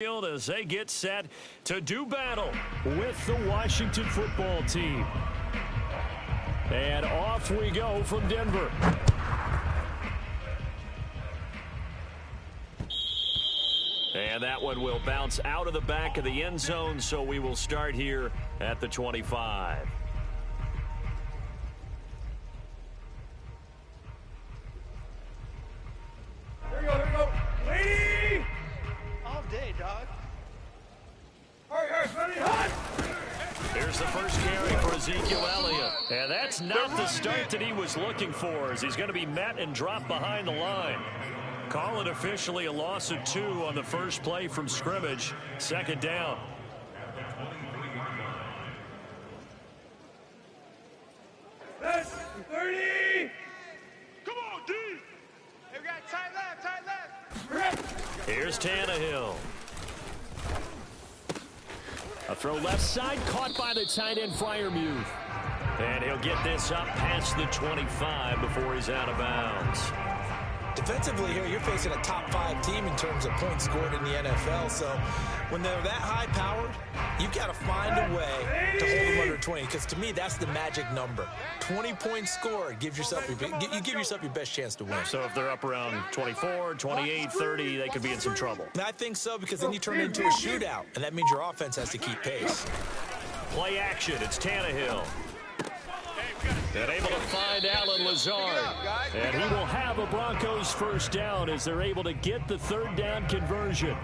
As they get set to do battle with the Washington football team. And off we go from Denver. And that one will bounce out of the back of the end zone, so we will start here at the 25. Here we go. Lady! All day, dog. Here's the first carry for Ezekiel Elliott. And that's not the start that he was looking for, as he's going to be met and dropped behind the line. Call it officially a loss of 2 on the first play from scrimmage. Second down. That's 30. Come on, D. Hey, we got tight left. Here's Tannehill. A throw left side, caught by the tight end Freiermuth. And he'll get this up past the 25 before he's out of bounds. Defensively here, you're facing a top 5 team in terms of points scored in the NFL. So when they're that high-powered, you've got to find a way to hold them under 20. Because to me, that's the magic number. 20 points scored, you give yourself your best chance to win. So if they're up around 24, 28, 30, they could be in some trouble. And I think so, because then you turn it into a shootout, and that means your offense has to keep pace. Play action. It's Tannehill. And able to find Allen Lazard. And he will have a Broncos first down as they're able to get the third down conversion.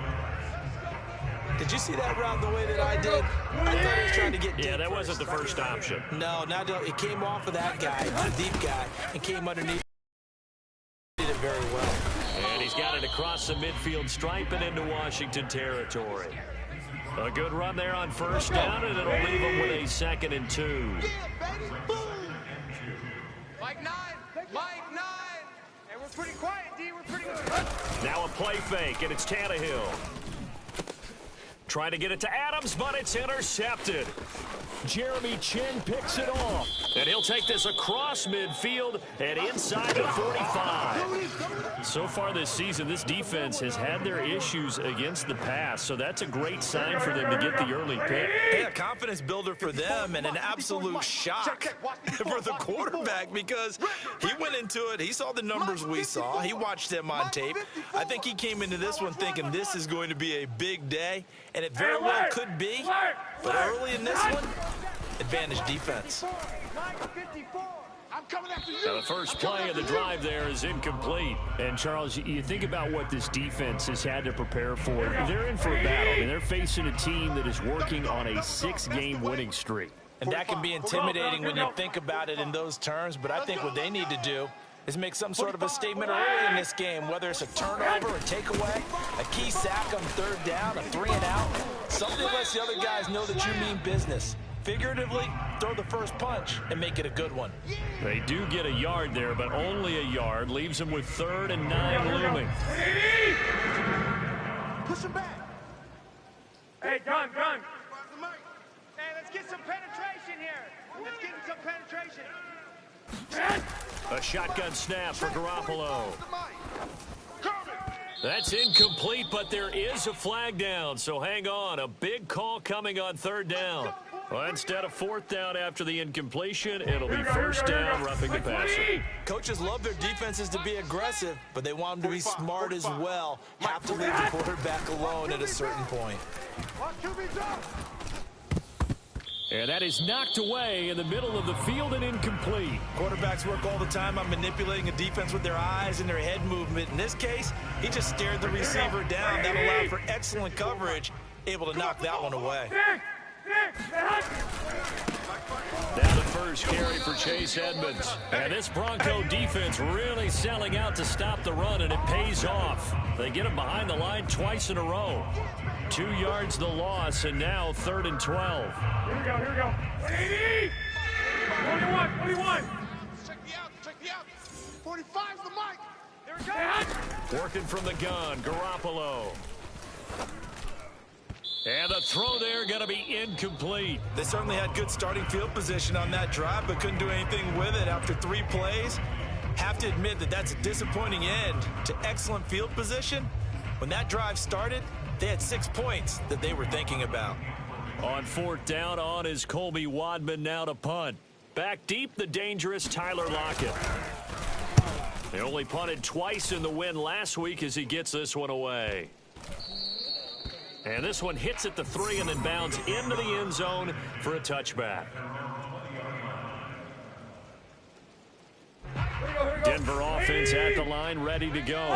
Did you see that route the way that I did? I thought he was trying to get deep. Yeah, that wasn't the first option. No, it came off of that guy, the deep guy, and came underneath. Did it very well. And he's got it across the midfield stripe and into Washington territory. A good run there on first down, and it'll leave him with a 2nd and 2. Mike 9. And we're pretty quiet, D. We're pretty good. Now a play fake, and it's Tannehill. Trying to get it to Adams, but it's intercepted. Jeremy Chin picks it off. And he'll take this across midfield and inside the 45. So far this season, this defense has had their issues against the pass, so that's a great sign for them to get the early pick. Yeah, confidence builder for them, and an absolute shock for the quarterback, because he went into it, he saw the numbers we saw, he watched them on tape. I think he came into this one thinking this is going to be a big day, and it very well could be, but early in this one, advantage defense. Now the first play of the drive there is incomplete. And, Charles, you think about what this defense has had to prepare for. They're in for a battle. I mean, they're facing a team that is working on a 6-game winning streak. And that can be intimidating when you think about it in those terms, but I think what they need to do is make some sort of a statement early in this game, whether it's a turnover, a takeaway, a key sack on third down, a 3-and-out. Something that lets the other guys know that you mean business. Figuratively, throw the first punch and make it a good one. They do get a yard there, but only a yard. Leaves them with 3rd and 9 looming. Push him back. Hey, gun. Hey, let's get some penetration here. Let's get some penetration. A shotgun snap for Garoppolo. That's incomplete, but there is a flag down, so hang on. A big call coming on 3rd down. Well, instead of 4th down after the incompletion, it'll be 1st down, roughing the passer. Coaches love their defenses to be aggressive, but they want them to be smart as well. Have to leave the quarterback alone at a certain point. And that is knocked away in the middle of the field and incomplete. Quarterbacks work all the time on manipulating a defense with their eyes and their head movement. In this case, he just stared the receiver down. That allowed for excellent coverage, able to knock that one away. Now the first carry for Chase Edmonds. And this Bronco defense really selling out to stop the run, and it pays off. They get him behind the line twice in a row. 2 yards the loss, and now 3rd and 12. Here we go. 80! 21! Check me out. 45's the mic. There we go. Working from the gun, Garoppolo. And the throw there going to be incomplete. They certainly had good starting field position on that drive, but couldn't do anything with it after 3 plays. Have to admit that that's a disappointing end to excellent field position. When that drive started, They had 6 points that they were thinking about. On fourth down, on is Colby Wadman now to punt. Back deep, the dangerous Tyler Lockett. They only punted twice in the win last week as he gets this one away. And this one hits at the 3 and then bounds into the end zone for a touchback. Denver offense at the line, ready to go.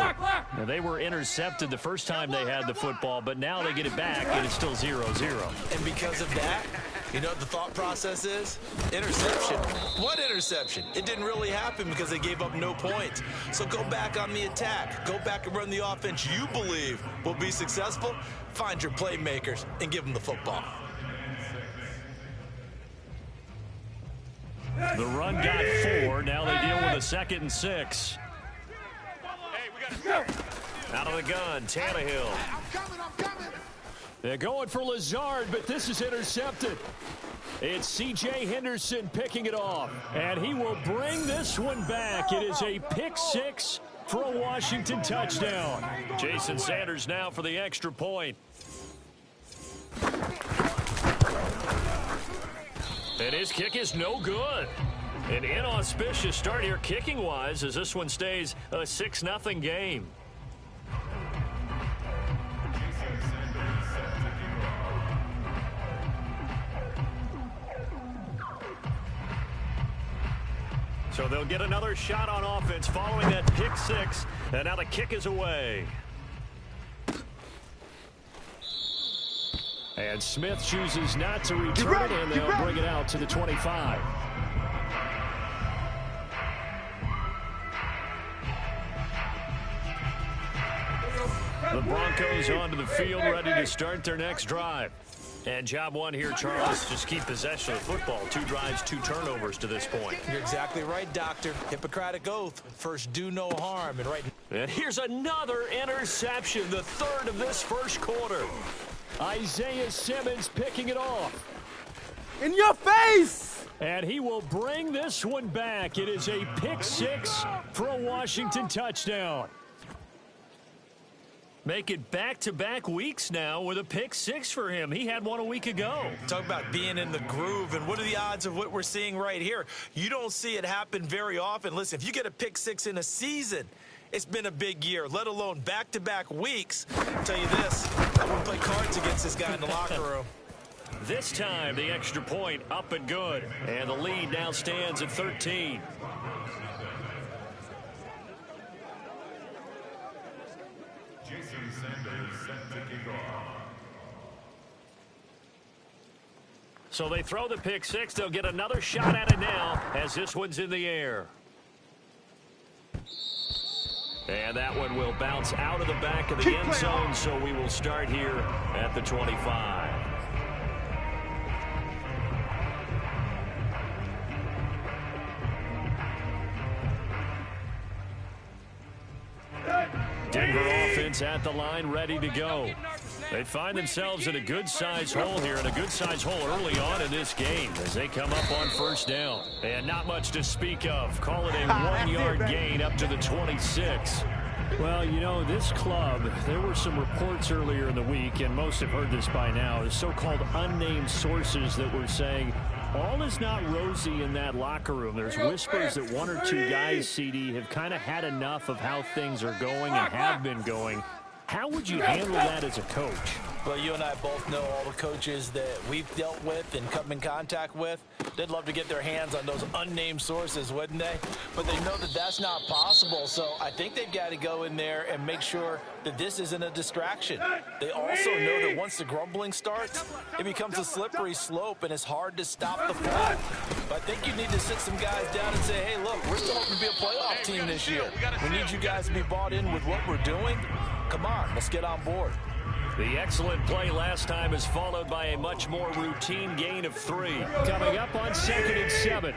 Now, they were intercepted the first time they had the football, but now they get it back, and it's still 0-0. And because of that, you know what the thought process is? Interception. What interception? It didn't really happen because they gave up no points. So go back on the attack. Go back and run the offense you believe will be successful. Find your playmakers and give them the football. The run got 4. Now they deal with a 2nd and 6. Out of the gun, Tannehill. I'm coming. They're going for Lazard, but this is intercepted. It's C.J. Henderson picking it off, and he will bring this one back. It is a pick 6 for a Washington touchdown. Jason Sanders now for the extra point. And his kick is no good. An inauspicious start here kicking-wise as this one stays a 6-0 game. So they'll get another shot on offense following that pick 6, and now the kick is away. And Smith chooses not to return it, and they'll bring it out to the 25. The Broncos onto the field, ready to start their next drive. And job one here, Charles, just keep possession of the football. 2 drives, 2 turnovers to this point. You're exactly right, Doctor. Hippocratic oath. First, do no harm. And here's another interception, the 3rd of this first quarter. Isaiah Simmons picking it off. In your face! And he will bring this one back. It is a pick 6 for a Washington touchdown. Make it back-to-back weeks now with a pick 6 for him. He had one a week ago. Talk about being in the groove, and what are the odds of what we're seeing right here? You don't see it happen very often. Listen, if you get a pick 6 in a season, it's been a big year, let alone back-to-back weeks. I'll tell you this, I wouldn't play cards against this guy in the locker room. This time, the extra point up and good. And the lead now stands at 13. So they throw the pick 6. They'll get another shot at it now as this one's in the air. And that one will bounce out of the back of the end zone, so we will start here at the 25. Denver offense at the line, ready to go. They find themselves in a good-sized hole here, and a good-sized hole early on in this game as they come up on first down. And not much to speak of. Call it a 1-yard gain up to the 26. Well, you know, this club, there were some reports earlier in the week, and most have heard this by now, the so-called unnamed sources that were saying all is not rosy in that locker room. There's whispers that 1 or 2 guys, CD, have kind of had enough of how things are going and have been going. How would you handle that as a coach? Well, you and I both know all the coaches that we've dealt with and come in contact with. They'd love to get their hands on those unnamed sources, wouldn't they? But they know that that's not possible, so I think they've got to go in there and make sure that this isn't a distraction. They also know that once the grumbling starts, it becomes a slippery slope, and it's hard to stop the flow. But I think you need to sit some guys down and say, hey, look, we're still hoping to be a playoff team this year. We need you guys to be bought in with what we're doing. Come on, let's get on board. The excellent play last time is followed by a much more routine gain of 3. Coming up on 2nd and 7.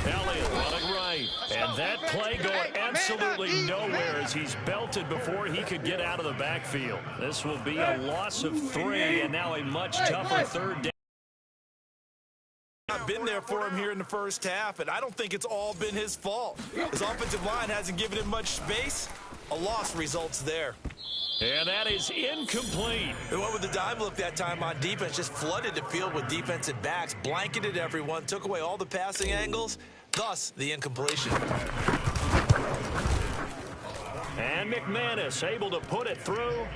Elliott running right. And that play going absolutely nowhere as he's belted before he could get out of the backfield. This will be a loss of 3 and now a much tougher 3rd down. been there for him here in the first half, and I don't think it's all been his fault. His offensive line hasn't given him much space. A loss results there. And that is incomplete. They went with the dime look that time on defense, just flooded the field with defensive backs, blanketed everyone, took away all the passing angles, thus the incompletion. And McManus able to put it through.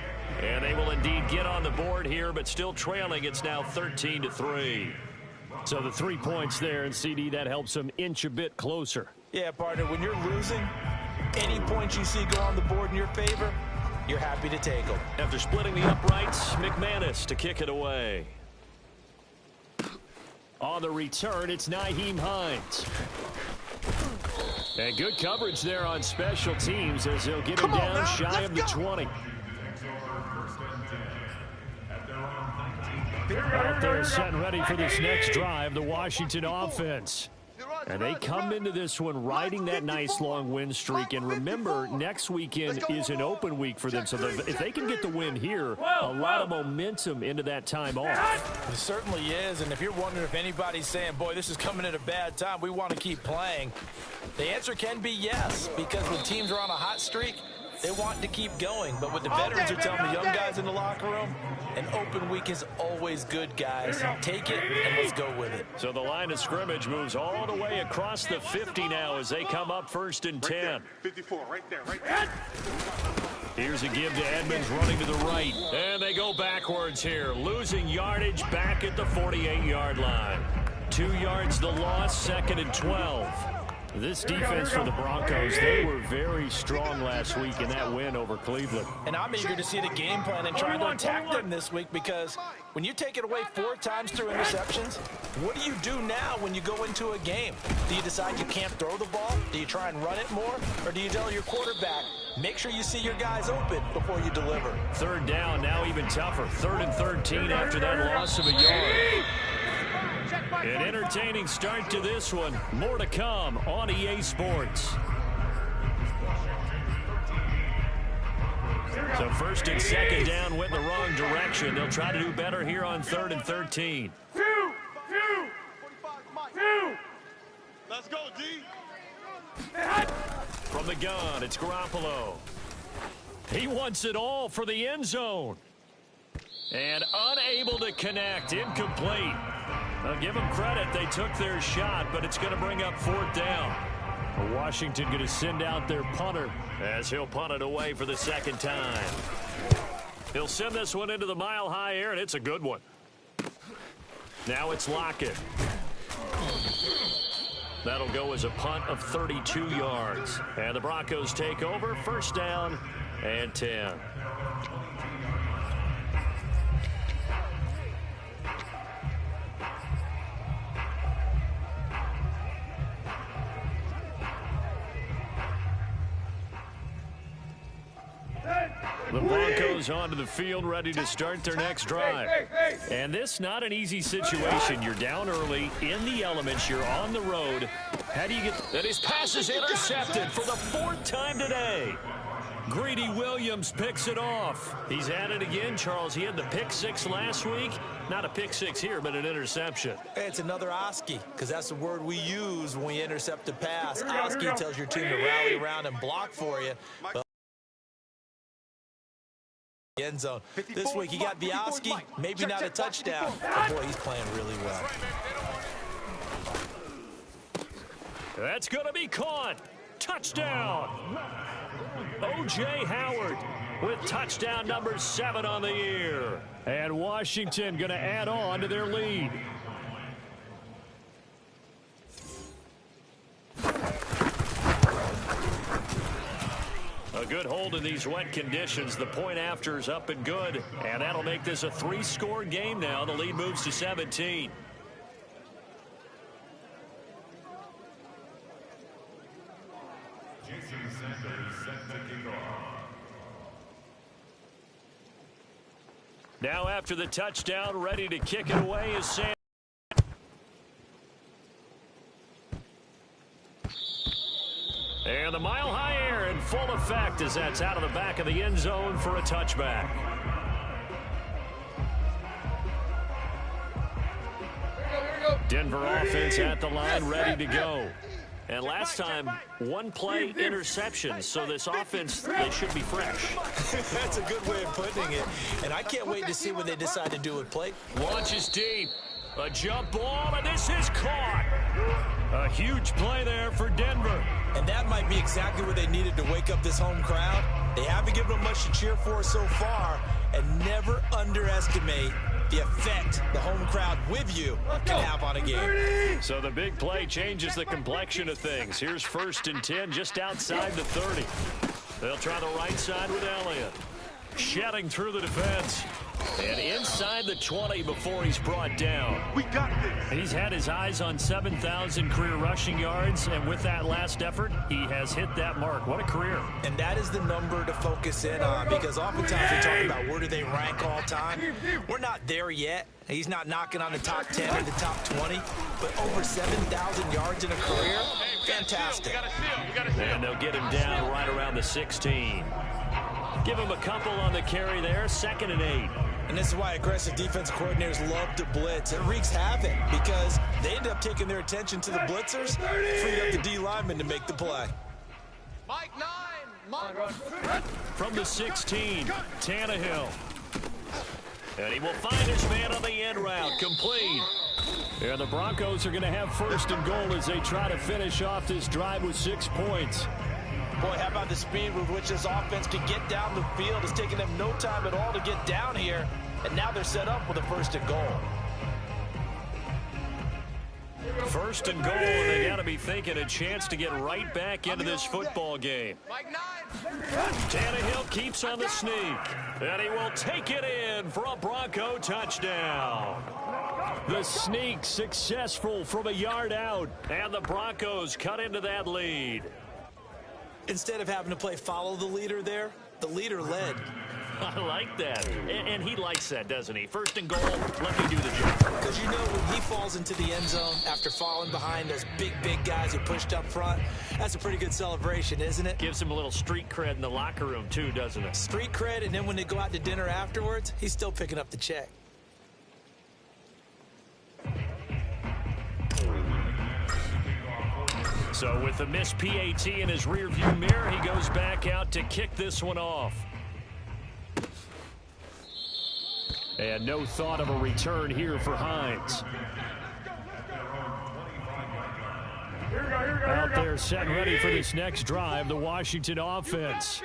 And they will indeed get on the board here, but still trailing. It's now 13-3. So the 3 points there, and CD, that helps them inch a bit closer. Yeah, partner, when you're losing, any points you see go on the board in your favor, you're happy to take them. After splitting the uprights, McManus to kick it away. On the return, it's Nyheim Hines. And good coverage there on special teams as they'll get him down shy of the 20. Out there set and ready for this next drive, the Washington offense. And they come into this one riding that nice long win streak. And remember, next weekend is an open week for them. So if they can get the win here, a lot of momentum into that time off. It certainly is. And if you're wondering if anybody's saying, boy, this is coming at a bad time, we want to keep playing, the answer can be yes. Because when teams are on a hot streak, they want to keep going. But what the veterans are telling the young guys in the locker room, an open week is always good, guys. Take it and let's go with it. So the line of scrimmage moves all the way across the 50 now as they come up 1st and 10. 54, right there, right there. Here's a give to Edmonds running to the right. And they go backwards here, losing yardage back at the 48-yard line. 2 yards the loss, 2nd and 12. This defense for the Broncos, they were very strong last week in that win over Cleveland. And I'm eager to see the game plan and try to attack them this week, because when you take it away 4 times through interceptions, what do you do now when you go into a game? Do you decide you can't throw the ball? Do you try and run it more? Or do you tell your quarterback, make sure you see your guys open before you deliver? 3rd down, now even tougher. 3rd and 13 after that loss of a yard. An entertaining start to this one. More to come on EA Sports. So 1st and 2nd down went in the wrong direction. They'll try to do better here on 3rd and 13. Let's go, D. From the gun, it's Garoppolo. He wants it all for the end zone. And unable to connect, incomplete. I'll give them credit, they took their shot, but it's going to bring up 4th down. Washington going to send out their punter as he'll punt it away for the 2nd time. He'll send this one into the mile-high air, and it's a good one. Now it's Lockett. That'll go as a punt of 32 yards. And the Broncos take over, 1st down and 10. The Broncos onto the field, ready to start their next drive. And this not an easy situation. You're down early, in the elements, you're on the road. How do you get... And his pass is intercepted for the 4th time today. Greedy Williams picks it off. He's at it again, Charles. He had the pick 6 last week. Not a pick 6 here, but an interception. It's another Oski, because that's the word we use when we intercept a pass. Oski tells your team to rally around and block for you. But end zone. This week he got the Oski, maybe not a touchdown, but boy, he's playing really well. That's going to be caught. Touchdown. O.J. Howard with touchdown number 7 on the year. And Washington going to add on to their lead. A good hold in these wet conditions. The point after is up and good. And that'll make this a 3-score game now. The lead moves to 17. Now after the touchdown, ready to kick it away is Sam. And the mile-high air in full effect as that's out of the back of the end zone for a touchback. Denver offense at the line, ready to go. And last time, one play interception, so this offense, they should be fresh. That's a good way of putting it. And I can't wait to see what they decide to do with play. Launches deep. A jump ball, and this is caught. A huge play there for Denver. And that might be exactly what they needed to wake up this home crowd. They haven't given them much to cheer for so far, and never underestimate the effect the home crowd with you can have on a game. So the big play changes the complexion of things. Here's 1st and 10 just outside the 30. They'll try the right side with Elliott. Shedding through the defense. And inside the 20 before he's brought down. We got this. He's had his eyes on 7,000 career rushing yards, and with that last effort, he has hit that mark. What a career. And that is the number to focus in on, because oftentimes we talk about where do they rank all time. We're not there yet. He's not knocking on the top 10 or the top 20, but over 7,000 yards in a career, fantastic. And they'll get him down right around the 16. Give him a couple on the carry there, 2nd and 8. And this is why aggressive defense coordinators love to blitz. It wreaks havoc because they end up taking their attention to the blitzers, freed up the D lineman to make the play. Mike 9. From the 16, Tannehill. And he will find his man on the end route, complete. And the Broncos are going to have 1st and goal as they try to finish off this drive with 6 points. Boy, how about the speed with which this offense can get down the field? It's taken them no time at all to get down here, and now they're set up with a 1st and goal. 1st and goal, and they got to be thinking a chance to get right back into this football game. Mike 9. Tannehill keeps on the sneak, and he will take it in for a Bronco touchdown. The sneak successful from a yard out, and the Broncos cut into that lead. Instead of having to play follow the leader there, the leader led. I like that. And he likes that, doesn't he? 1st and goal, let me do the job. Because you know when he falls into the end zone after falling behind those big guys who pushed up front, that's a pretty good celebration, isn't it? Gives him a little street cred in the locker room, too, doesn't it? Street cred, and then when they go out to dinner afterwards, he's still picking up the check. So with the missed PAT in his rearview mirror, he goes back out to kick this one off. And no thought of a return here for Hines. Out there set ready for this next drive, the Washington offense.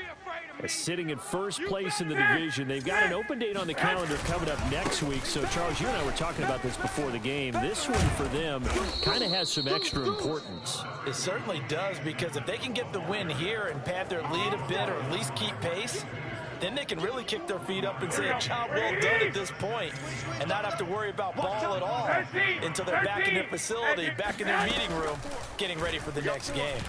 Sitting in 1st place in the division. They've got an open date on the calendar coming up next week. So, Charles, you and I were talking about this before the game. This one for them kind of has some extra importance. It certainly does, because if they can get the win here and pad their lead a bit or at least keep pace, then they can really kick their feet up and say a job well done at this point and not have to worry about ball at all until they're back in their facility, back in their meeting room, getting ready for the next game.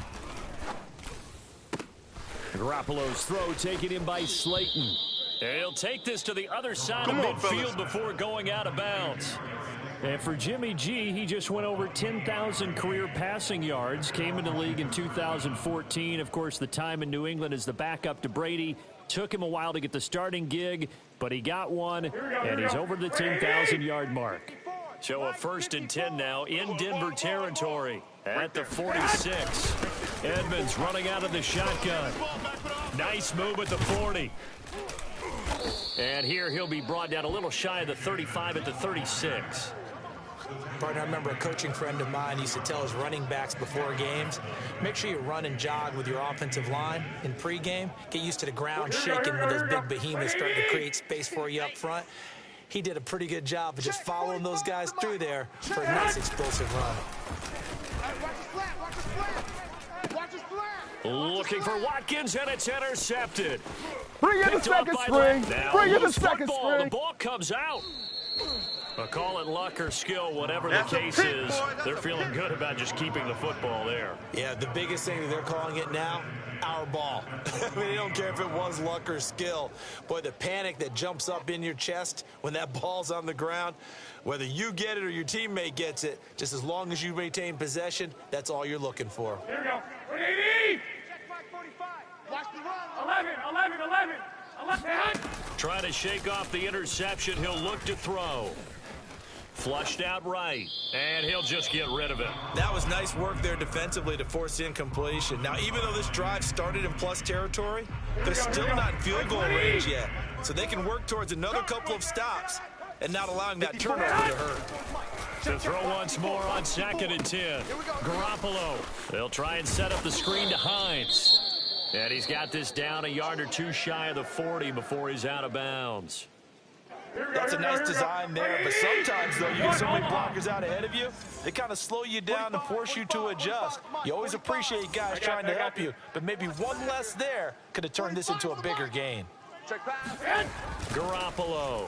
Garoppolo's throw taken in by Slayton. He'll take this to the other side of midfield before going out of bounds. And for Jimmy G, he just went over 10,000 career passing yards, came into the league in 2014. Of course, the time in New England as the backup to Brady. Took him a while to get the starting gig, but he got one, and he's over the 10,000-yard mark. So a 1st and 10 now in Denver territory at the 46. Edmonds running out of the shotgun. Nice move at the 40. And here he'll be brought down a little shy of the 35 at the 36. Partner, I remember a coaching friend of mine used to tell his running backs before games, make sure you run and jog with your offensive line in pregame. Get used to the ground shaking when those big behemoths start to create space for you up front. He did a pretty good job of just following those guys through there for a nice explosive run. Looking for Watkins, and it's intercepted. Bring in the second string. Bring in the second string. The ball comes out. Call it luck or skill, whatever the case is. They're feeling good about just keeping the football there. Yeah, the biggest thing that they're calling it now, our ball. I mean, they don't care if it was luck or skill. Boy, the panic that jumps up in your chest when that ball's on the ground, whether you get it or your teammate gets it, just as long as you maintain possession, that's all you're looking for. Here we go. 180. Check back 45. Watch the run. 11. Trying to shake off the interception. He'll look to throw. Flushed out right, and he'll just get rid of it. That was nice work there defensively to force incompletion. Now, even though this drive started in plus territory, they're still not in field goal range yet. So they can work towards another couple of stops and not allowing that turnover to hurt. To throw once more on 2nd and 10. Garoppolo. They'll try and set up the screen to Hines. And he's got this down a yard or two shy of the 40 before he's out of bounds. That's a nice design there, but sometimes, though, you get so many blockers out ahead of you, they kind of slow you down and force you to adjust. You always appreciate guys trying to help you, but maybe one less there could have turned this into a bigger gain. Garoppolo.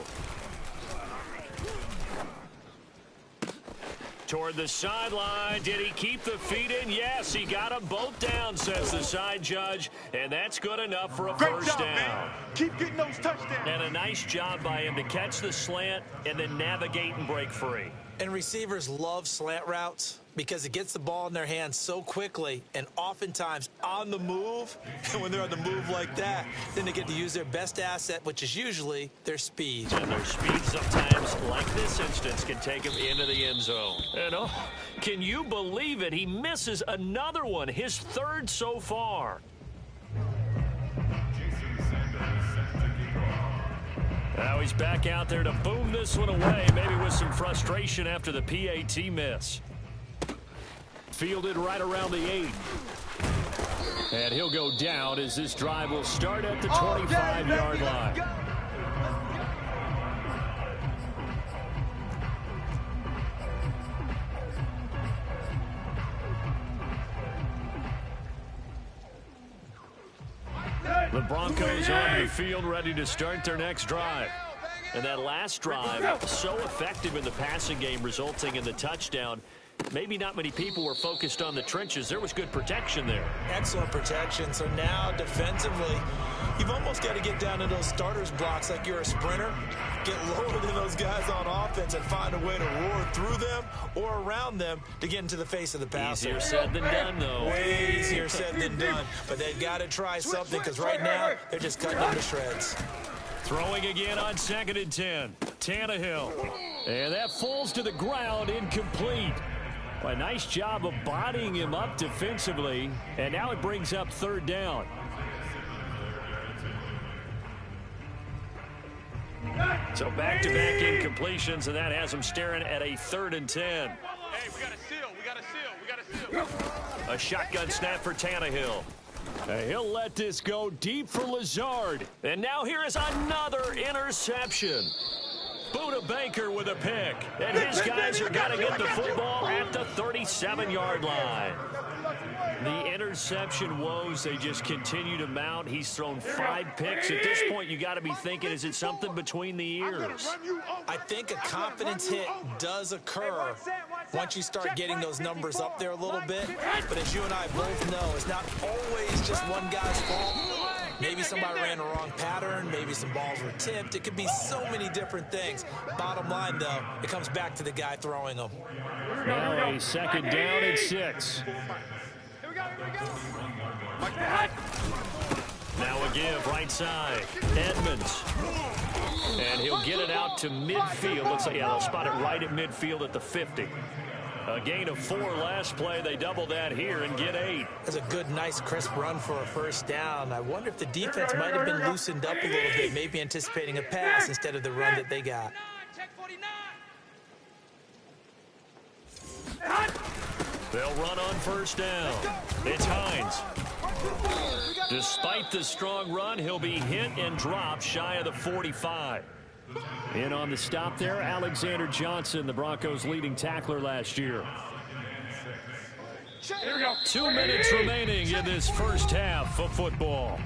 Toward the sideline. Did he keep the feet in? Yes, he got them both down, says the side judge. And that's good enough for a first down. Man. Keep getting those touchdowns. And a nice job by him to catch the slant and then navigate and break free. And receivers love slant routes because it gets the ball in their hands so quickly and oftentimes on the move. And when they're on the move like that, then they get to use their best asset, which is usually their speed. And their speed sometimes, like this instance, can take him into the end zone. And oh, can you believe it? He misses another one, his third so far. Now he's back out there to boom this one away, maybe with some frustration after the PAT miss. Fielded right around the 8. And he'll go down as this drive will start at the 25-yard line. The Broncos on the field ready to start their next drive. And that last drive, so effective in the passing game, resulting in the touchdown. Maybe not many people were focused on the trenches. There was good protection there. Excellent protection. So now defensively, you've almost got to get down to those starters blocks like you're a sprinter. Get lower than those guys on offense and find a way to roar through them or around them to get into the face of the passer. Easier said than done, though. Way easier said than done. But they've got to try something because right now they're just cutting them to shreds. Throwing again on 2nd and 10. Tannehill. And that falls to the ground, incomplete. A nice job of bodying him up defensively. And now it brings up 3rd down. So back-to-back incompletions, and that has him staring at a 3rd and 10. Hey, we got a seal. We got a seal. We got a seal. A shotgun snap for Tannehill. He'll let this go deep for Lazard. And now here is another interception. Buda Baker with a pick. And his guys are going to get the football at the 37-yard line. The interception woes, they just continue to mount. He's thrown 5 picks. At this point, you got to be thinking, is it something between the ears? I think a confidence hit does occur once you start getting those numbers up there a little bit. But as you and I both know, it's not always just one guy's fault. Maybe somebody ran the wrong pattern. Maybe some balls were tipped. It could be so many different things. Bottom line, though, it comes back to the guy throwing them. Now a 2nd down and 6. Now a give, right side. Edmonds. And he'll get it out to midfield. Looks like, yeah, they'll spot it right at midfield at the 50. A gain of 4 last play. They double that here and get 8. That's a good, nice, crisp run for a first down. I wonder if the defense might have been loosened up a little bit, maybe anticipating a pass instead of the run that they got. They'll run on first down. It's Hines. Despite the strong run, he'll be hit and dropped shy of the 45. In on the stop there, Alexander Johnson, the Broncos' leading tackler last year. 2 minutes remaining in this first half of football.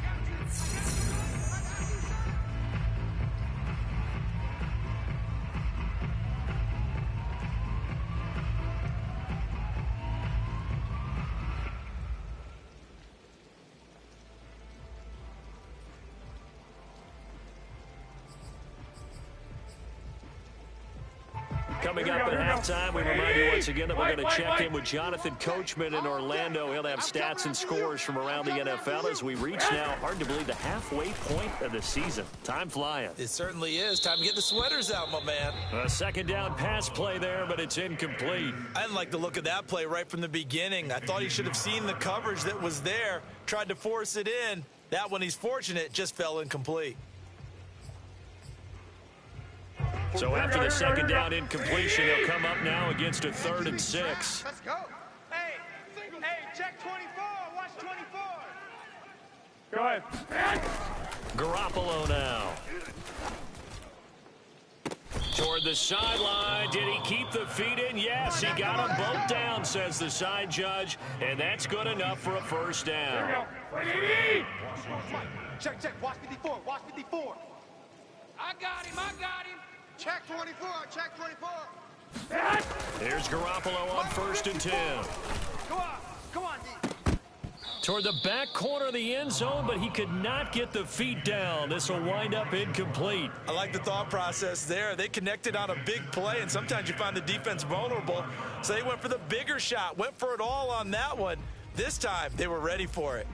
Coming up at halftime, we remind you once again that we're going to check in with Jonathan Coachman in Orlando. He'll have stats and scores from around the NFL as we reach now, hard to believe, the halfway point of the season. Time flying. It certainly is. Time to get the sweaters out, my man. A second down pass play there, but it's incomplete. I didn't like the look of that play right from the beginning. I thought he should have seen the coverage that was there, tried to force it in. That one, he's fortunate, just fell incomplete. So after the second down incompletion, he'll come up now against a 3rd and 6. Let's go. Hey, check 24. Watch 24. Go ahead. Garoppolo now. Toward the sideline. Did he keep the feet in? Yes, he got them both down, says the side judge. And that's good enough for a first down. Check. Watch 54. Watch 54. I got him. Check 24. Check 24. There's Garoppolo on 1st and 10. Come on, D. Toward the back corner of the end zone, but he could not get the feet down. This will wind up incomplete. I like the thought process there. They connected on a big play, and sometimes you find the defense vulnerable. So they went for the bigger shot, went for it all on that one. This time, they were ready for it.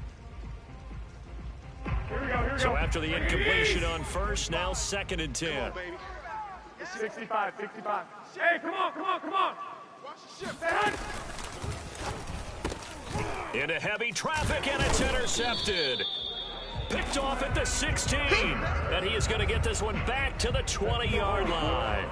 Here we go. So after the incompletion on 1st, now 2nd and 10. 65. Hey, come on. Watch the ship. Into heavy traffic, and it's intercepted. Picked off at the 16. And he is going to get this one back to the 20-yard line.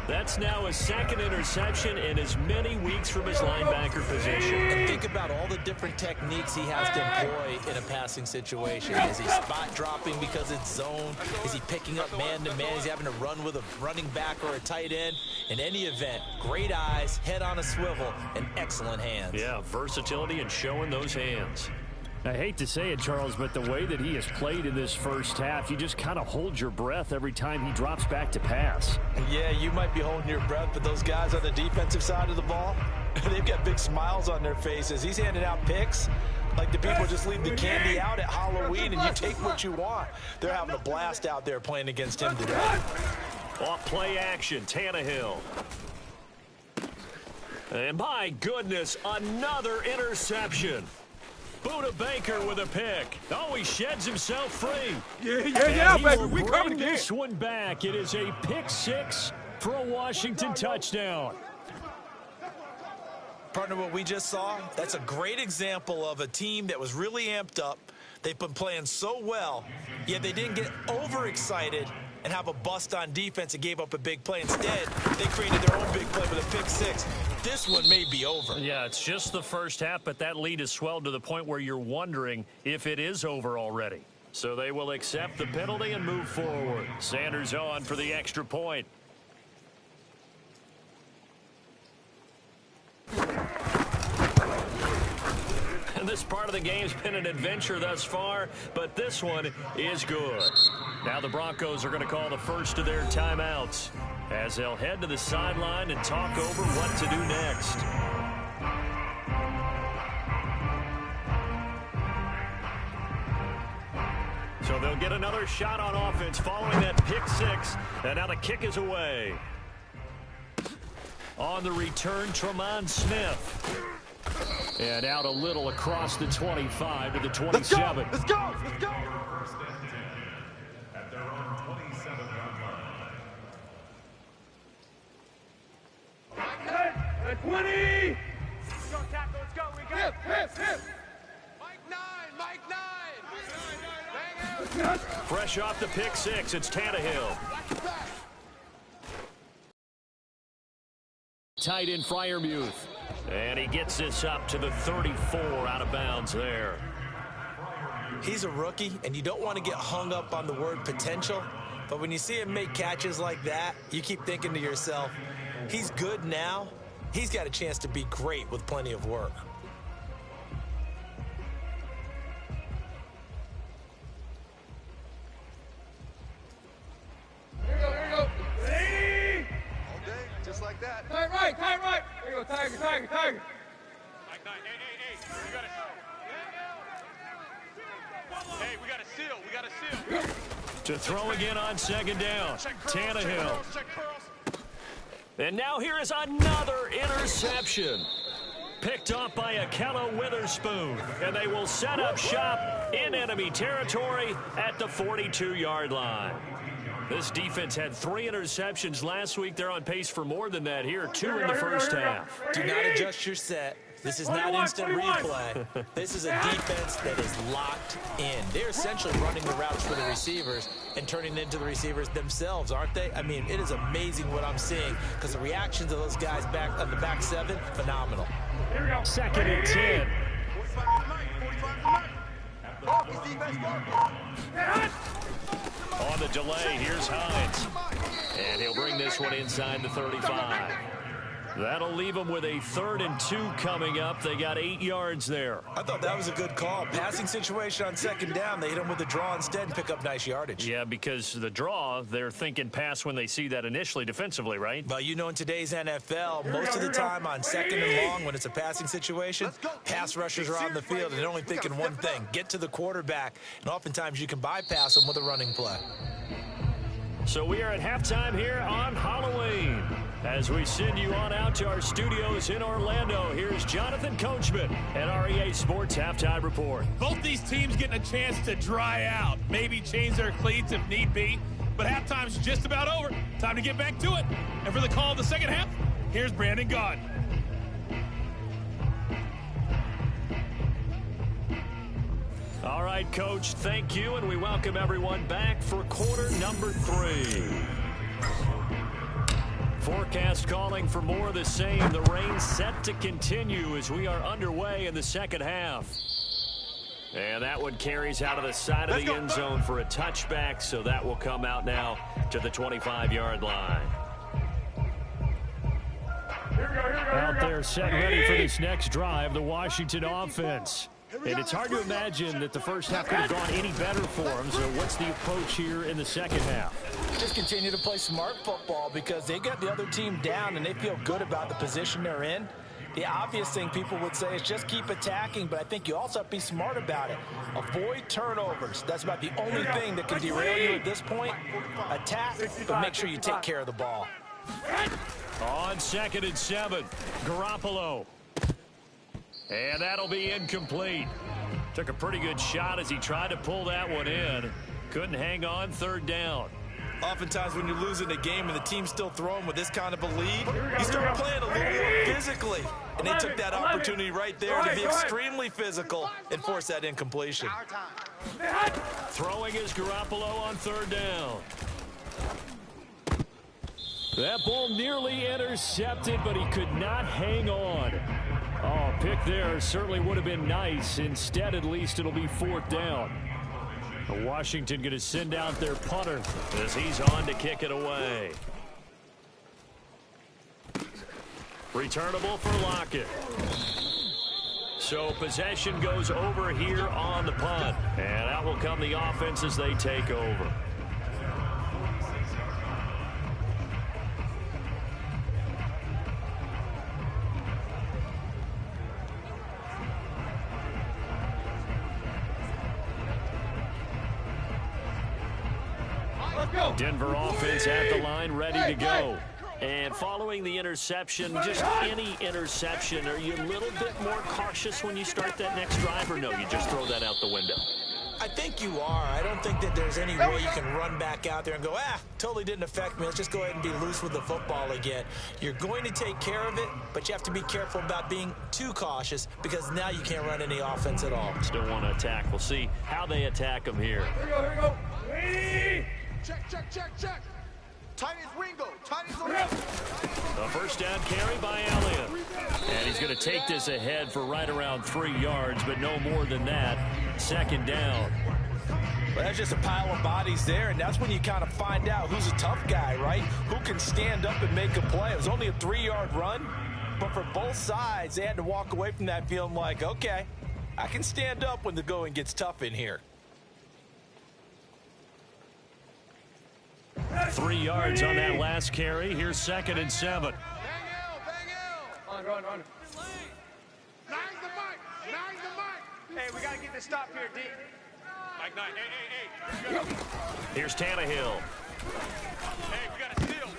That's now his 2nd interception in as many weeks from his linebacker position. And think about all the different techniques he has to employ in a passing situation. Is he spot dropping because it's zone? Is he picking up man-to-man? Is he having to run with a running back or a tight end? In any event, great eyes, head on a swivel, and excellent hands. Yeah, versatility and showing those hands. I hate to say it, Charles, but the way that he has played in this first half, you just kind of hold your breath every time he drops back to pass. Yeah, you might be holding your breath, but those guys on the defensive side of the ball, they've got big smiles on their faces. He's handing out picks like the people just leave the candy out at Halloween and you take what you want. They're having a blast out there playing against him today. Off play action, Tannehill. And my goodness, another interception. Buda Baker with a pick. Oh, he sheds himself free. Yeah, baby. We coming again. This one back. It is a pick 6 for a Washington touchdown. Partner, what we just saw, that's a great example of a team that was really amped up. They've been playing so well, yet they didn't get overexcited and have a bust on defense and gave up a big play. Instead, they created their own big play with a pick 6. This one may be over. Yeah, it's just the first half, but that lead has swelled to the point where you're wondering if it is over already. So they will accept the penalty and move forward. Sanders on for the extra point. And this part of the game's been an adventure thus far, but this one is good. Now the Broncos are going to call the first of their timeouts as they'll head to the sideline and talk over what to do next. So they'll get another shot on offense following that pick 6, and now the kick is away. On the return, Tremont Smith. And out a little across the 25 to the 27. Let's go. At their own 27-yard line. 20. Let's go, Tackle. Let's go. We got hip. Mike 9. Bang out. Fresh off the pick 6, it's Tannehill. Tight end Freiermuth. And he gets this up to the 34 out of bounds there. He's a rookie, and you don't want to get hung up on the word potential. But when you see him make catches like that, you keep thinking to yourself, he's good now. He's got a chance to be great with plenty of work. Here we go. Ready? All day, just like that. Tight right. Here we go, Tiger. Mike 9. Hey. We got a seal. To throw again on second down. Tannehill. And now here is another interception. Picked off by Akello Witherspoon. And they will set up shop in enemy territory at the 42-yard line. This defense had 3 interceptions last week. They're on pace for more than that here. 2 in the first half. Do not adjust your set. This is not instant replay. This is a defense that is locked in. They're essentially running the routes for the receivers and turning into the receivers themselves, aren't they? I mean, it is amazing what I'm seeing because the reactions of those guys back on the back 7, phenomenal. Second and 10. On the delay, here's Hines. And he'll bring this one inside the 35. That'll leave them with a 3rd and 2 coming up. They got 8 yards there. I thought that was a good call. Passing situation on 2nd down. They hit him with the draw instead and pick up nice yardage. Yeah, because the draw, they're thinking pass when they see that initially defensively, right? Well, you know, in today's NFL, most of the time on 2nd and long, when it's a passing situation, pass rushers are out in the field and they're only thinking one thing, get to the quarterback. And oftentimes you can bypass them with a running play. So we are at halftime here on Halloween. As we send you on out to our studios in Orlando, here's Jonathan Coachman at REA Sports Halftime Report. Both these teams getting a chance to dry out, maybe change their cleats if need be, but halftime's just about over. Time to get back to it. And for the call of the second half, here's Brandon Gaudin. All right, Coach, thank you, and we welcome everyone back for quarter number 3. Forecast calling for more of the same. The rain set to continue as we are underway in the second half. And that one carries out of the side of the end zone for a touchback, so that will come out now to the 25-yard line. Out there set ready for this next drive, the Washington offense. And it's hard to imagine that the first half could have gone any better for them. So what's the approach here in the second half? Just continue to play smart football because they got the other team down and they feel good about the position they're in. The obvious thing people would say is just keep attacking, but I think you also have to be smart about it. Avoid turnovers. That's about the only thing that can derail you at this point. Attack, but make sure you take care of the ball. On 2nd and 7, Garoppolo. And that'll be incomplete. Took a pretty good shot as he tried to pull that one in. Couldn't hang on, 3rd down. Oftentimes when you're losing a game and the team's still throwing with this kind of a lead, you start playing a little more physically. And they took that opportunity right there to be extremely physical and force that incompletion. Throwing is Garoppolo on 3rd down. That ball nearly intercepted, but he could not hang on. Oh, pick there certainly would have been nice. Instead, at least, it'll be 4th down. Washington going to send out their punter as he's on to kick it away. Returnable for Lockett. So possession goes over here on the punt. And out will come the offense as they take over. Denver offense at the line, ready to go. And following the interception, just any interception, are you a little bit more cautious when you start that next drive, or no, you just throw that out the window? I think you are. I don't think that there's any way you can run back out there and go, totally didn't affect me. Let's just go ahead and be loose with the football again. You're going to take care of it, but you have to be careful about being too cautious because now you can't run any offense at all. Still want to attack. We'll see how they attack them here. Here we go. Ready? Check. Tight as Ringo. Tight as Ringo. A first down carry by Elliott. And he's going to take this ahead for right around 3 yards, but no more than that. 2nd down. Well, that's just a pile of bodies there, and that's when you kind of find out who's a tough guy, right? Who can stand up and make a play. It was only a 3-yard run, but for both sides, they had to walk away from that feeling like, okay, I can stand up when the going gets tough in here. 3 yards on that last carry. Here's 2nd and 7. Bang L. Run. Nine the mic. Hey, we got to get this stop here, D. Mike 9. Hey. Here's Tannehill. Hey, we got to steal.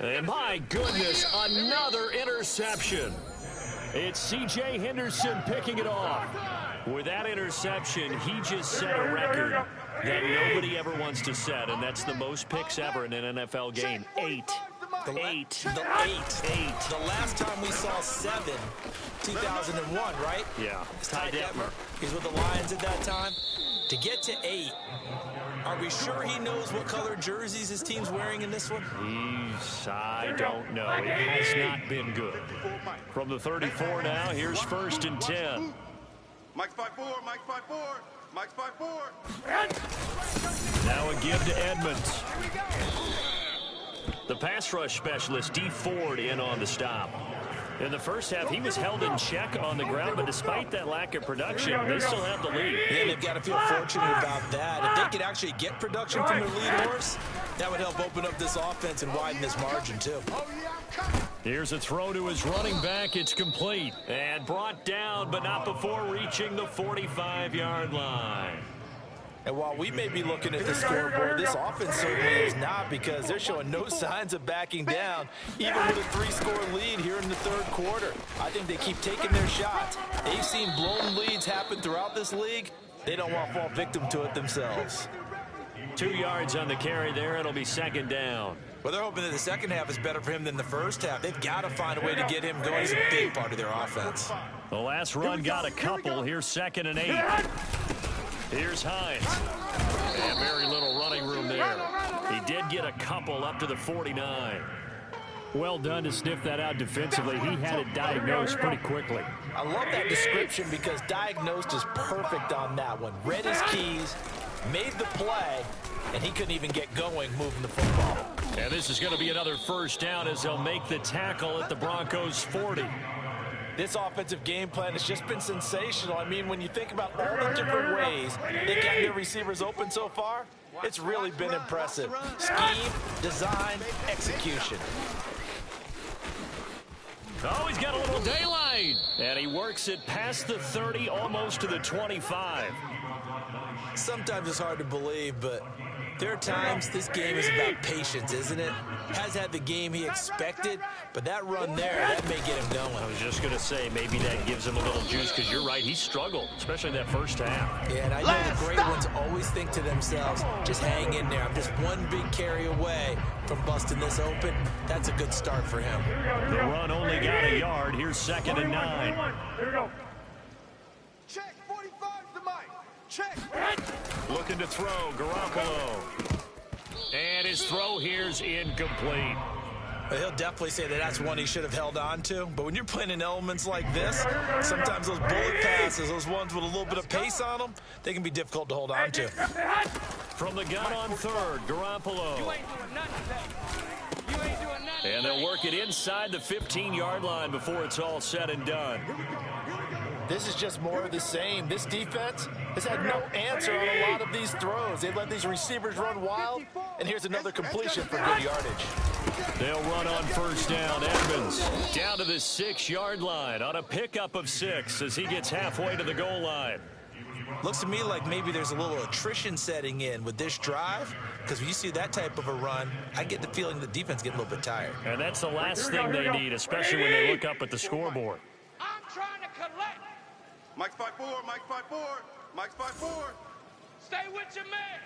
And my goodness, another interception. It's C.J. Henderson picking it off. With that interception, he just set a record that nobody ever wants to set, and that's the most picks ever in an NFL game. 8. The last time we saw 7, 2001, right? Yeah. It's Ty Detmer. He's with the Lions at that time. To get to 8, are we sure he knows what color jerseys his team's wearing in this one? I don't know. It has not been good. From the 34 now, here's 1st and 10. Mike's 5-4, Mike's 5-4, Mike's 5-4. Now a give to Edmonds. The pass rush specialist, D. Ford, in on the stop. In the first half, he was held in check on the ground, but despite that lack of production, they still have the lead. Yeah, they've got to feel fortunate about that. If they could actually get production from their lead horse, that would help open up this offense and widen this margin, too. Here's a throw to his running back. It's complete. And brought down, but not before reaching the 45-yard line. And while we may be looking at the scoreboard, this offense certainly is not, because they're showing no signs of backing down, even with a 3-score lead here in the 3rd quarter. I think they keep taking their shots. They've seen blown leads happen throughout this league. They don't want to fall victim to it themselves. 2 yards on the carry there. It'll be 2nd down. Well, they're hoping that the second half is better for him than the first half. They've got to find a way to get him going. He's a big part of their offense. The last run got a couple. Here's 2nd and 8. Here's Hines. And very little running room there. He did get a couple up to the 49. Well done to sniff that out defensively. He had it diagnosed pretty quickly. I love that description, because diagnosed is perfect on that one. Read his keys, made the play, and he couldn't even get going moving the football. And this is going to be another 1st down as they'll make the tackle at the Broncos' 40. This offensive game plan has just been sensational. I mean, when you think about all the different ways they got their receivers open so far, it's really been impressive. Scheme, design, execution. Oh, he's got a little daylight. And he works it past the 30, almost to the 25. Sometimes it's hard to believe, but there are times this game is about patience, isn't it? Has had the game he expected, but that run there, that may get him going. I was just going to say, maybe that gives him a little juice, because you're right, he struggled, especially in that first half. Yeah, and I know the great ones always think to themselves, just hang in there. I'm just one big carry away from busting this open. That's a good start for him. The run only got a yard. Here's 2nd and 9. Here we go. Check, 45's the mic. Check. Looking to throw, Garoppolo. And his throw here's incomplete. Well, he'll definitely say that that's one he should have held on to. But when you're playing in elements like this, sometimes those bullet passes, those ones with a little bit of pace on them, they can be difficult to hold on to. From the gun on 3rd, Garoppolo. You ain't doing nothing today. You ain't doing nothing. And they'll work it inside the 15-yard line before it's all said and done. This is just more of the same. This defense has had no answer on a lot of these throws. They've let these receivers run wild, and here's another completion for good yardage. They'll run on 1st down. Edmonds down to the 6-yard line on a pickup of 6 as he gets halfway to the goal line. Looks to me like maybe there's a little attrition setting in with this drive, because when you see that type of a run, I get the feeling the defense gets a little bit tired. And that's the last thing they need, especially when they look up at the scoreboard. I'm trying to collect. Mike's 5-4, Mike's 5-4, Mike's 5-4. Stay with your man.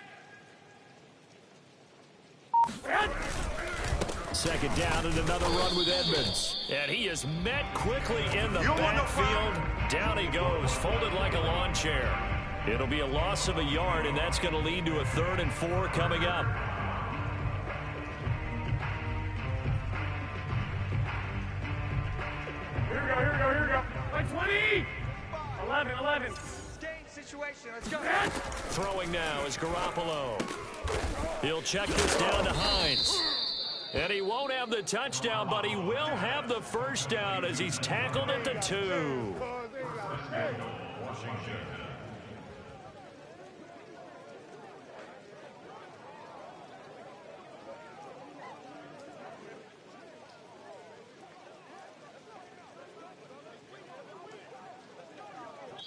2nd down and another run with Edmonds. And he is met quickly in the backfield. Down he goes, folded like a lawn chair. It'll be a loss of a yard, and that's going to lead to a 3rd and 4 coming up. Here we go. Like 20. 11. Situation. Let's go. Throwing now is Garoppolo. He'll check this down to Hines. And he won't have the touchdown, but he will have the 1st down as he's tackled at the 2.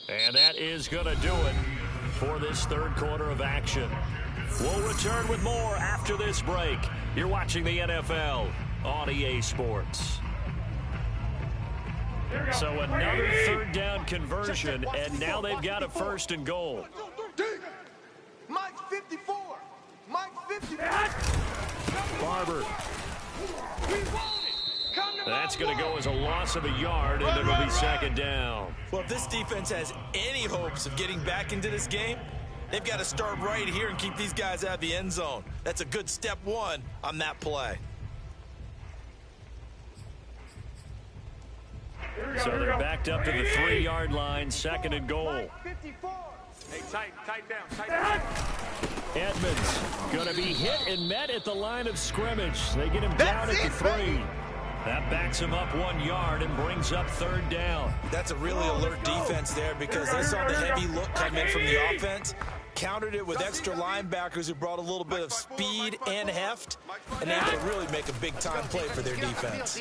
And that is going to do it for this 3rd quarter of action. We'll return with more after this break. You're watching the NFL on EA Sports. So another third down conversion, and now they've got a 1st and goal. Mike 54. Mike 54. Barber. That's going to go as a loss of a yard, and it'll be 2nd down. Well, if this defense has any hopes of getting back into this game, they've got to start right here and keep these guys out of the end zone. That's a good step 1 on that play. So they're backed up to the 3-yard line, 2nd and goal. Hey, tight down. Edmonds going to be hit and met at the line of scrimmage. They get him down at the 3. That backs him up 1 yard and brings up 3rd down. That's a really alert defense there because they saw the heavy look come in from the offense, countered it with extra linebackers who brought a little bit of speed and heft, and able to really make a big-time play for their defense.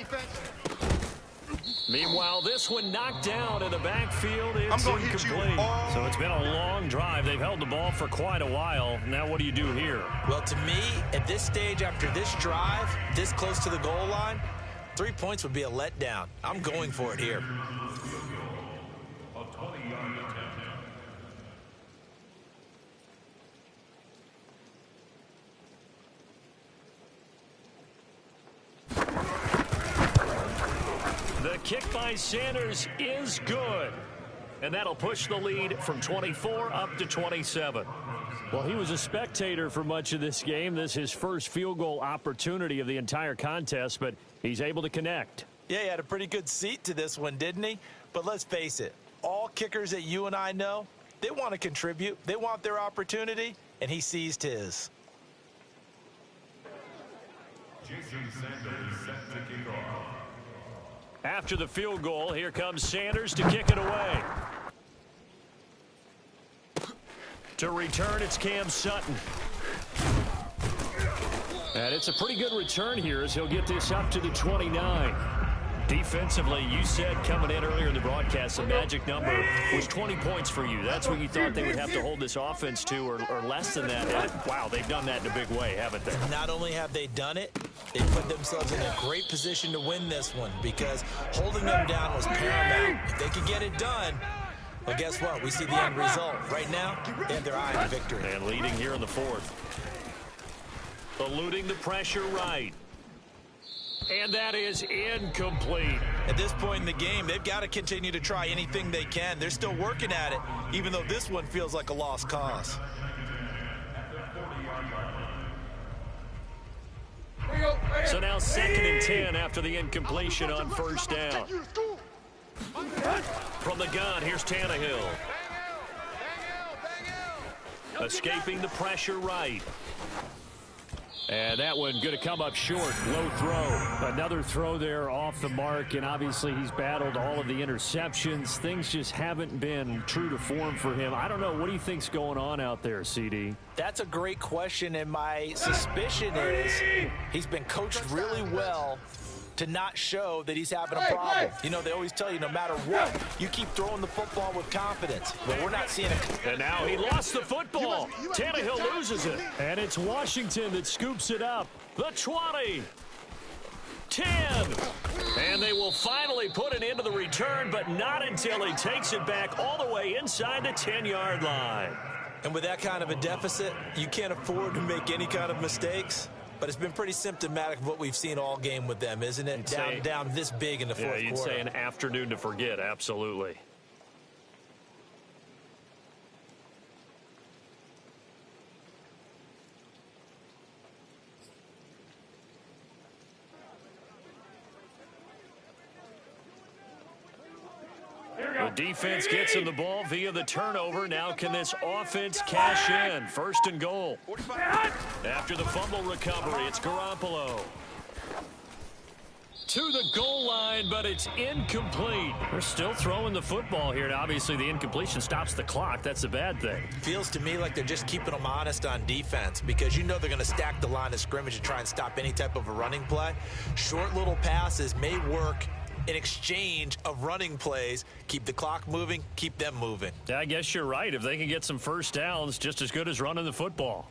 Meanwhile, this one knocked down in the backfield. It's incomplete. So it's been a long drive. They've held the ball for quite a while. Now what do you do here? Well, to me, at this stage, after this drive, this close to the goal line, 3 points would be a letdown. I'm going for it here. A 20-yard attempt. The kick by Sanders is good. And that'll push the lead from 24 up to 27. Well, he was a spectator for much of this game. This is his first field goal opportunity of the entire contest, but he's able to connect. Yeah, he had a pretty good seat to this one, didn't he? But let's face it, all kickers that you and I know, they want to contribute. They want their opportunity, and he seized his. Jason Sanders set to kick off. After the field goal, here comes Sanders to kick it away. To return, it's Cam Sutton. And it's a pretty good return here as he'll get this up to the 29. Defensively, you said coming in earlier in the broadcast, the magic number was 20 points for you. That's what you thought they would have to hold this offense to, or less than that. And wow, they've done that in a big way, haven't they? Not only have they done it, they put themselves in a great position to win this one because holding them down was paramount. If they could get it done, well, guess what? We see the end result. Right now, they have their eye on victory. And leading here in the 4th. Eluding the pressure right. And that is incomplete. At this point in the game, they've got to continue to try anything they can. They're still working at it, even though this one feels like a lost cause. So now 2nd and 10 after the incompletion on 1st down. From the gun, here's Tannehill. Escaping the pressure right. And that one going to come up short. Low throw. Another throw there off the mark, and obviously he's battled all of the interceptions. Things just haven't been true to form for him. I don't know. What do you think's going on out there, CD? That's a great question, and my suspicion is he's been coached really well to not show that he's having a problem. You know, they always tell you no matter what, you keep throwing the football with confidence. But we're not seeing it. And now he lost the football. Tannehill loses it. And it's Washington that scoops it up. The 20. 10. And they will finally put it into the return, but not until he takes it back all the way inside the 10-yard line. And with that kind of a deficit, you can't afford to make any kind of mistakes. But it's been pretty symptomatic of what we've seen all game with them, isn't it? Down this big in the fourth quarter. Yeah, you'd say an afternoon to forget, absolutely. The defense gets him the ball via the turnover. Now can this offense cash in? 1st and goal. After the fumble recovery, it's Garoppolo. To the goal line, but it's incomplete. They're still throwing the football here. Now, obviously, the incompletion stops the clock. That's a bad thing. Feels to me like they're just keeping them honest on defense because you know they're going to stack the line of scrimmage and try and stop any type of a running play. Short little passes may work in exchange of running plays. Keep the clock moving, keep them moving. Yeah, I guess you're right. If they can get some first downs, just as good as running the football.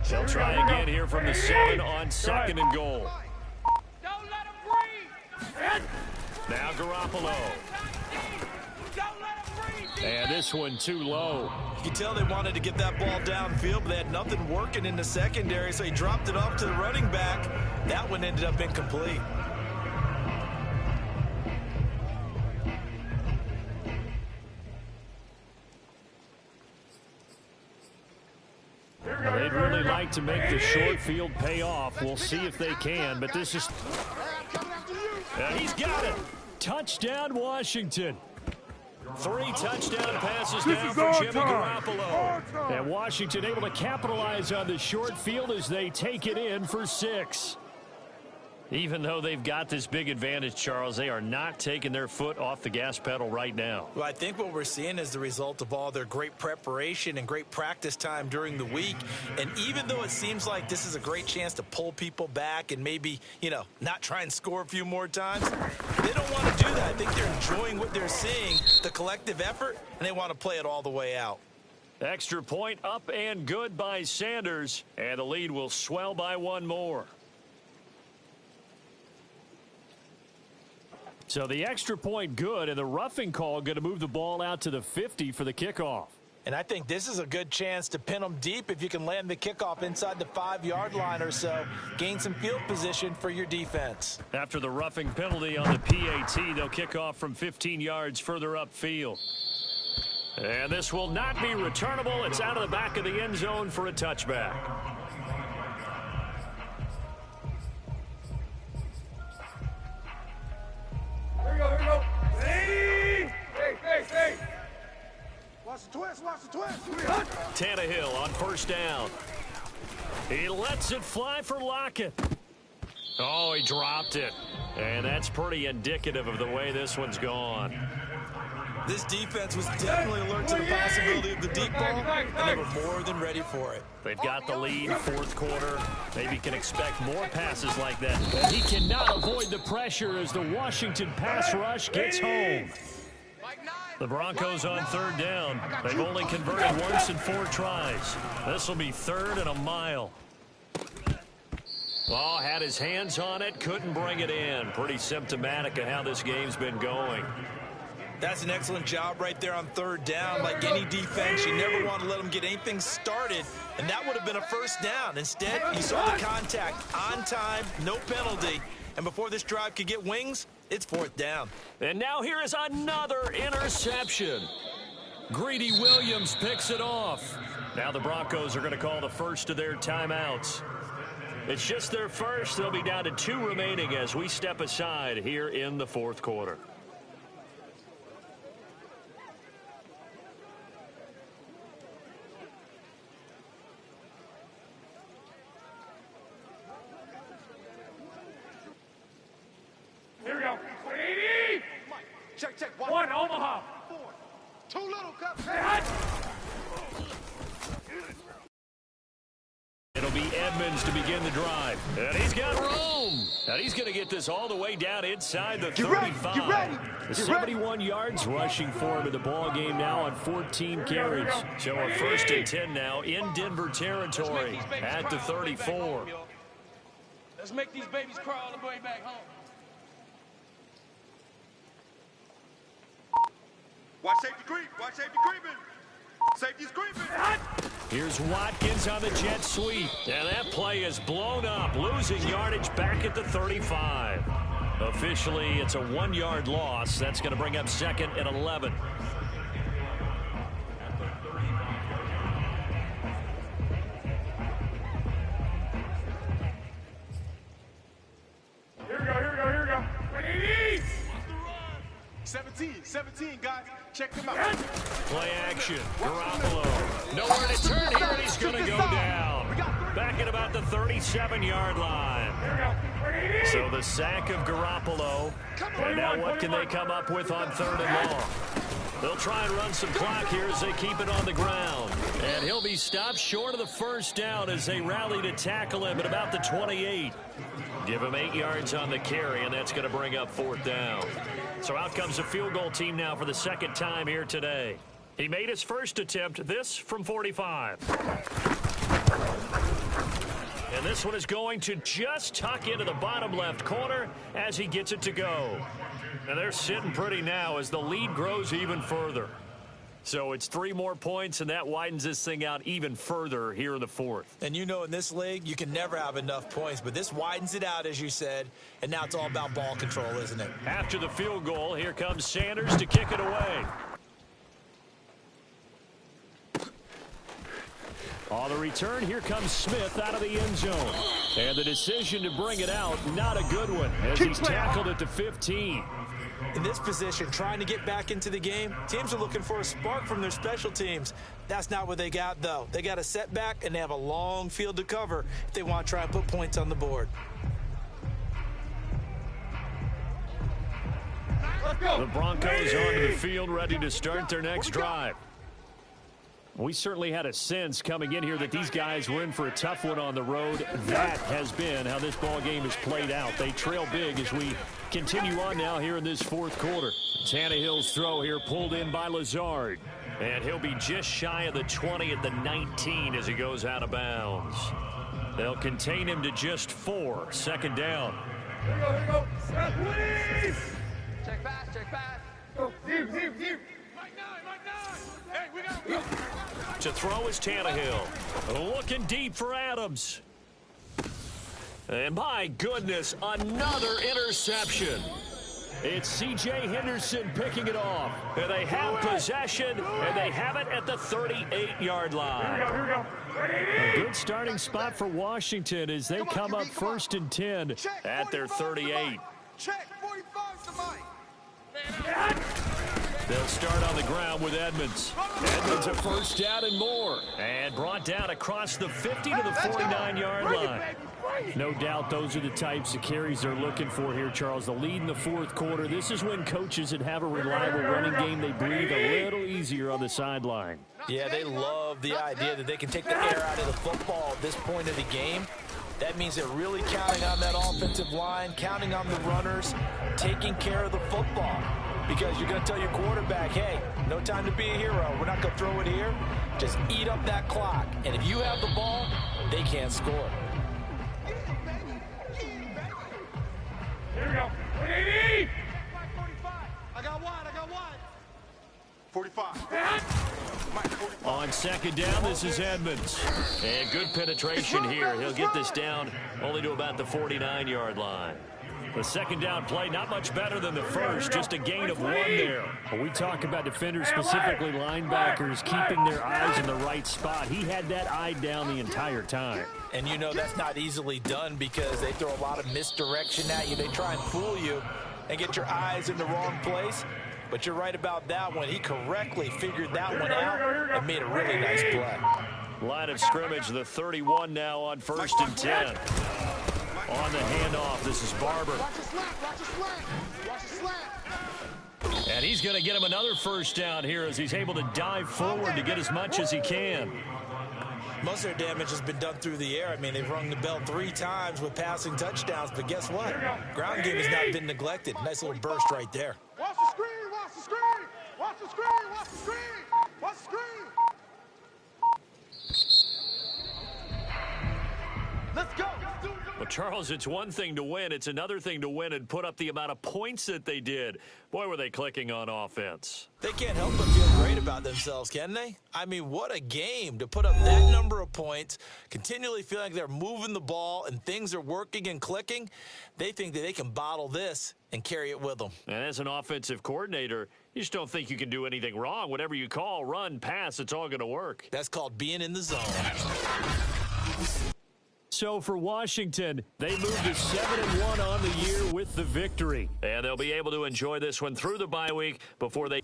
They'll try again here from the 7 on 2nd and goal. Don't let him breathe. Now Garoppolo. Don't let him breathe. And this one too low. You can tell they wanted to get that ball downfield, but they had nothing working in the secondary, so he dropped it off to the running back. That one ended up incomplete. They'd really like to make the short field pay off. We'll see if they can, but this is... And he's got it. Touchdown, Washington. 3 touchdown passes now for Jimmy Garoppolo. And Washington able to capitalize on the short field as they take it in for 6. Even though they've got this big advantage, Charles, they are not taking their foot off the gas pedal right now. Well, I think what we're seeing is the result of all their great preparation and great practice time during the week. And even though it seems like this is a great chance to pull people back and maybe, you know, not try and score a few more times, they don't want to do that. I think they're enjoying what they're seeing, the collective effort, and they want to play it all the way out. Extra point up and good by Sanders, and the lead will swell by 1 more. So the extra point good, and the roughing call going to move the ball out to the 50 for the kickoff. And I think this is a good chance to pin them deep if you can land the kickoff inside the 5-yard line or so. Gain some field position for your defense. After the roughing penalty on the PAT, they'll kick off from 15 yards further upfield. And this will not be returnable. It's out of the back of the end zone for a touchback. Here we go. Hey! Watch the twist, watch the twist. Tannehill on first down. He lets it fly for Lockett. Oh, he dropped it. And that's pretty indicative of the way this one's gone. This defense was definitely alert to the possibility of the deep ball, and they were more than ready for it. They've got the lead, 4th quarter. Maybe can expect more passes like that. But he cannot avoid the pressure as the Washington pass rush gets home. The Broncos on 3rd down. They've only converted once in 4 tries. This will be 3rd and a mile. Oh, had his hands on it, couldn't bring it in. Pretty symptomatic of how this game's been going. That's an excellent job right there on 3rd down. Like any defense, you never want to let them get anything started, and that would have been a 1st down. Instead, you saw the contact on time, no penalty, and before this drive could get wings, it's 4th down. And now here is another interception. Greedy Williams picks it off. Now the Broncos are going to call the first of their timeouts. It's just their first. They'll be down to 2 remaining as we step aside here in the 4th quarter. Here we go. 80. Check. 1 Omaha. 4. 2 little cups. Hey, hot. It'll be Edmonds to begin the drive. And he's got room. And he's going to get this all the way down inside the 35. Get ready. The 71 yards rushing for him in the ball game now on 14 carries. So a 1st and 10 now in Denver territory at the 34. Let's make these babies cry all the way back home. Watch safety creep. Watch safety creeping. Safety's creeping. Here's Watkins on the jet sweep. And that play is blown up, losing yardage back at the 35. Officially, it's a 1-yard loss. That's going to bring up 2nd and 11. Here we go. 17, guys. Check them out. Play action. Garoppolo. Nowhere to turn here, and he's going to go down. Back at about the 37-yard line. So the sack of Garoppolo. And now what can they come up with on 3rd and long? They'll try and run some clock here as they keep it on the ground. And he'll be stopped short of the 1st down as they rally to tackle him at about the 28. Give him 8 yards on the carry, and that's going to bring up 4th down. So out comes a field goal team now for the 2nd time here today. He made his first attempt, this from 45. And this one is going to just tuck into the bottom left corner as he gets it to go. And they're sitting pretty now as the lead grows even further. So it's 3 more points, and that widens this thing out even further here in the fourth. And you know, in this league, you can never have enough points, but this widens it out, as you said, and now it's all about ball control, isn't it? After the field goal, here comes Sanders to kick it away. On the return, here comes Smith out of the end zone. And the decision to bring it out, not a good one, as he's tackled at the 15. In this position, trying to get back into the game, teams are looking for a spark from their special teams. That's not what they got, though. They got a setback, and they have a long field to cover if they want to try and put points on the board. Let's go. The Broncos onto the field, ready to start their next drive. We certainly had a sense coming in here that these guys were in for a tough one on the road. That has been how this ball game has played out. They trail big as we continue on now here in this fourth quarter. Tannehill's throw here pulled in by Lazard. And he'll be just shy of the 20 at the 19 as he goes out of bounds. They'll contain him to just 4. Second down. Here we go, here we go. Please. Check pass. Go, deep. Mike 9. Hey, we got him. To throw is Tannehill. Looking deep for Adams. And my goodness, another interception. It's C.J. Henderson picking it off. And they have possession, and they have it at the 38-yard line. Here we go. A good starting spot for Washington as they come up 1st and 10 at their 38. Check 45 to Mike. They'll start on the ground with Edmonds. Edmonds a first down and more. And brought down across the 50 to the 49-yard line. No doubt those are the types of carries they're looking for here, Charles. The lead in the fourth quarter. This is when coaches that have a reliable running game, they breathe a little easier on the sideline. Yeah, they love the idea that they can take the air out of the football at this point of the game. That means they're really counting on that offensive line, counting on the runners, taking care of the football. Because you're going to tell your quarterback, hey, no time to be a hero. We're not going to throw it here. Just eat up that clock. And if you have the ball, they can't score. Here we go. 80. 45. I got one. 45. On second down, this is Edmonds. And good penetration here. He'll get this down only to about the 49-yard line. The second down play, not much better than the first, just a gain of 1 there. When we talk about defenders, specifically linebackers, keeping their eyes in the right spot, he had that eye down the entire time. And you know that's not easily done because they throw a lot of misdirection at you. They try and fool you and get your eyes in the wrong place. But you're right about that one. He correctly figured that one out and made a really nice play. Line of scrimmage, the 31 now on 1st and 10. On the handoff, this is Barber. Watch the slant. And he's going to get him another first down here as he's able to dive forward to get as much as he can. Most of their damage has been done through the air. I mean, they've rung the bell 3 times with passing touchdowns, but guess what? Ground game has not been neglected. Nice little burst right there. Watch the screen. Let's go. Well, Charles, it's one thing to win. It's another thing to win and put up the amount of points that they did. Boy, were they clicking on offense. They can't help but feel great about themselves, can they? I mean, what a game to put up that number of points, continually feel like they're moving the ball and things are working and clicking. They think that they can bottle this and carry it with them. And as an offensive coordinator, you just don't think you can do anything wrong. Whatever you call, run, pass, it's all going to work. That's called being in the zone. So for Washington, they moved to 7-1 on the year with the victory. And they'll be able to enjoy this one through the bye week before they...